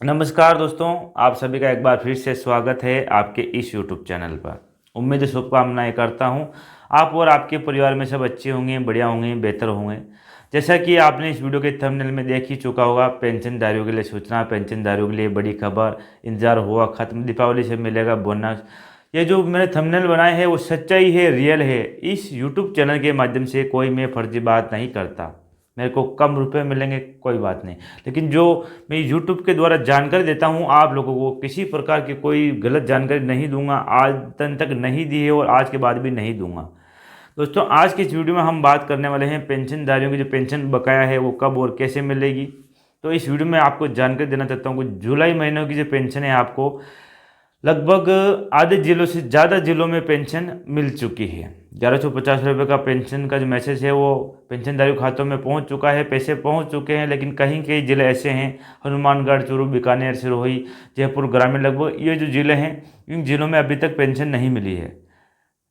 नमस्कार दोस्तों, आप सभी का एक बार फिर से स्वागत है आपके इस यूट्यूब चैनल पर। उम्मीद शुभकामनाएं करता हूं आप और आपके परिवार में सब अच्छे होंगे, बढ़िया होंगे, बेहतर होंगे। जैसा कि आपने इस वीडियो के थंबनेल में देख ही चुका होगा, पेंशनधारियों के लिए सूचना, पेंशनधारियों के लिए बड़ी खबर, इंतजार हुआ खत्म, दीपावली से मिलेगा बोनस। ये जो मैंने थंबनेल बनाए हैं वो सच्चाई है, रियल है। इस यूट्यूब चैनल के माध्यम से कोई मैं फर्जी बात नहीं करता। मेरे को कम रुपए मिलेंगे कोई बात नहीं, लेकिन जो मैं यूट्यूब के द्वारा जानकारी देता हूँ आप लोगों को, किसी प्रकार की कोई गलत जानकारी नहीं दूंगा। आज तक नहीं दी है और आज के बाद भी नहीं दूंगा। दोस्तों, आज की इस वीडियो में हम बात करने वाले हैं पेंशनधारियों की जो पेंशन बकाया है वो कब और कैसे मिलेगी। तो इस वीडियो में आपको जानकारी देना चाहता हूँ कि जुलाई महीनों की जो पेंशन है आपको लगभग आधे जिलों से ज़्यादा जिलों में पेंशन मिल चुकी है। 1150 रुपये का पेंशन का जो मैसेज है वो पेंशनधारी खातों में पहुंच चुका है, पैसे पहुंच चुके हैं। लेकिन कहीं कई ज़िले ऐसे हैं, हनुमानगढ़, चूरू, बीकानेर, सिरोही, जयपुर ग्रामीण, लगभग ये जो ज़िले हैं इन ज़िलों में अभी तक पेंशन नहीं मिली है।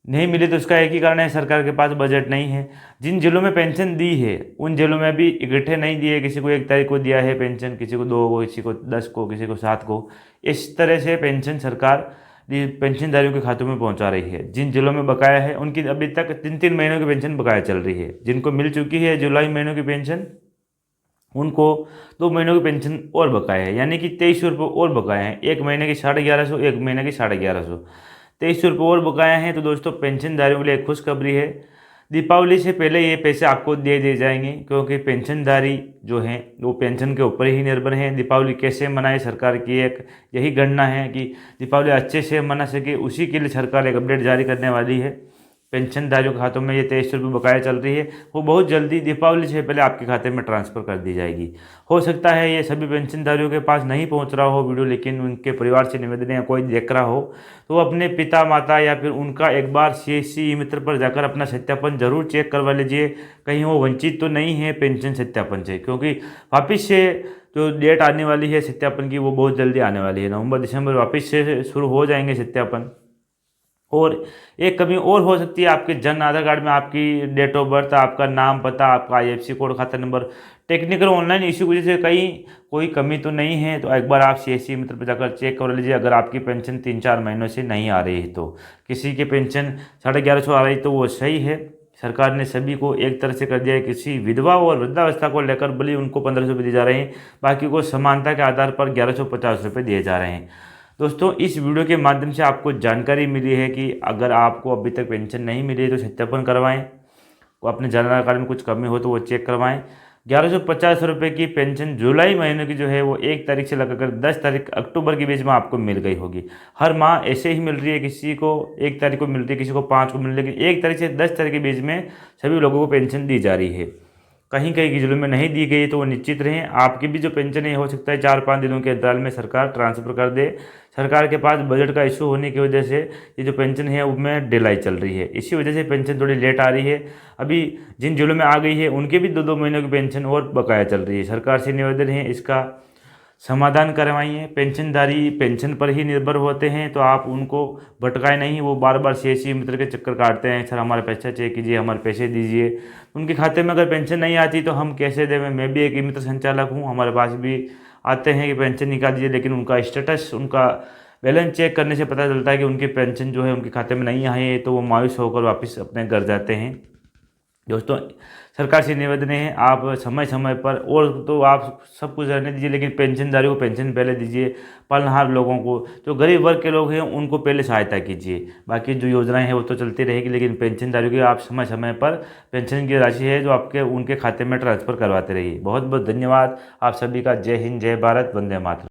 नहीं मिली तो उसका एक ही कारण है, सरकार के पास बजट नहीं है। जिन जिलों में पेंशन दी है उन जिलों में भी इकट्ठे नहीं दिए, किसी को 1 तारीख को दिया है पेंशन, किसी को 2 को, किसी को 10 को, किसी को 7 को। इस तरह से पेंशन सरकार पेंशनधारियों के खातों में पहुंचा रही है। जिन जिलों में बकाया है उनकी अभी तक 3-3 महीनों की पेंशन बकाया चल रही है। जिनको मिल चुकी है जुलाई महीनों की पेंशन, उनको 2 महीनों की पेंशन और बकाया है, यानी कि 2300 रुपये और बकाया है। 1 महीने की 1150, 1 महीने की 1150, 2300 रुपये और बकाया हैं। तो दोस्तों, पेंशनधारियों के लिए एक खुशखबरी है, दीपावली से पहले ये पैसे आपको दे दिए जाएंगे, क्योंकि पेंशनधारी जो हैं वो पेंशन के ऊपर ही निर्भर हैं। दीपावली कैसे मनाए, सरकार की एक यही गणना है कि दीपावली अच्छे से मना सके, उसी के लिए सरकार एक अपडेट जारी करने वाली है। पेंशनधारियों के खातों में ये 2300 रुपये बकाया चल रही है, वो बहुत जल्दी दीपावली से पहले आपके खाते में ट्रांसफ़र कर दी जाएगी। हो सकता है ये सभी पेंशनधारियों के पास नहीं पहुंच रहा हो वीडियो, लेकिन उनके परिवार से निवेदन या कोई देख रहा हो तो वो अपने पिता माता या फिर उनका एक बार CSC मित्र पर जाकर अपना सत्यापन जरूर चेक करवा लीजिए, कहीं वो वंचित तो नहीं है पेंशन सत्यापन से। क्योंकि वापस से जो डेट आने वाली है सत्यापन की वो बहुत जल्दी आने वाली है, नवंबर दिसंबर वापस से शुरू हो जाएंगे सत्यापन। और एक कमी और हो सकती है, आपके जन आधार कार्ड में आपकी डेट ऑफ बर्थ, आपका नाम, पता, आपका IFSC कोड, खाता नंबर, टेक्निकल ऑनलाइन इश्यू की वजह से कहीं कोई कमी तो नहीं है। तो एक बार आप CSC मित्र पर जाकर चेक कर लीजिए। अगर आपकी पेंशन 3-4 महीनों से नहीं आ रही है, तो किसी की पेंशन 1150 आ रही तो वो सही है। सरकार ने सभी को एक तरह से कर दिया है। किसी विधवा और वृद्धावस्था को लेकर भले उनको 1500 रुपये दिए जा रहे हैं, बाकी को समानता के आधार पर 1150 रुपये दिए जा रहे हैं। दोस्तों, इस वीडियो के माध्यम से आपको जानकारी मिली है कि अगर आपको अभी तक पेंशन नहीं मिली है तो सत्यापन करवाएं, वो अपने जन आधार कार्ड में कुछ कमी हो तो वो चेक करवाएं। 1150 रुपये की पेंशन जुलाई महीने की जो है वो 1 तारीख से लगाकर 10 तारीख अक्टूबर के बीच में आपको मिल गई होगी। हर माह ऐसे ही मिल रही है, किसी को 1 तारीख को मिल रही है, किसी को 5 को मिल रही है, लेकिन 1 तारीख से 10 तारीख के बीच में सभी लोगों को पेंशन दी जा रही है। कहीं कहीं की जिलों में नहीं दी गई तो वो निश्चित रहें, आपकी भी जो पेंशन है हो सकता है 4-5 दिनों के अंतराल में सरकार ट्रांसफ़र कर दे। सरकार के पास बजट का इशू होने की वजह से ये जो पेंशन है उसमें डिलाई चल रही है, इसी वजह से पेंशन थोड़ी लेट आ रही है। अभी जिन जिलों में आ गई है उनके भी 2-2 महीनों की पेंशन और बकाया चल रही है। सरकार से निवेदन है इसका समाधान करवाइए। पेंशनधारी पेंशन पर ही निर्भर होते हैं, तो आप उनको भटकाए नहीं। वो बार बार CSC मित्र के चक्कर काटते हैं, सर हमारे पैसा चेक कीजिए, हमारे पैसे दीजिए। उनके खाते में अगर पेंशन नहीं आती तो हम कैसे दें। मैं भी एक मित्र संचालक हूँ, हमारे पास भी आते हैं कि पेंशन निकाल दीजिए, लेकिन उनका स्टेटस, उनका बैलेंस चेक करने से पता चलता है कि उनकी पेंशन जो है उनके खाते में नहीं आई है, तो वो मायूस होकर वापस अपने घर जाते हैं। दोस्तों, सरकार से निवेदन है आप समय समय पर, और तो आप सब कुछ रहने दीजिए, लेकिन पेंशनधारी को पेंशन पहले दीजिए। पालनहार लोगों को, जो गरीब वर्ग के लोग हैं उनको पहले सहायता कीजिए। बाकी जो योजनाएं हैं वो तो चलती रहेगी, लेकिन पेंशनधारियों की आप समय समय पर पेंशन की राशि है जो आपके उनके खाते में ट्रांसफ़र करवाते रहिए। बहुत बहुत धन्यवाद आप सभी का। जय हिंद, जय भारत, वंदे मातरम।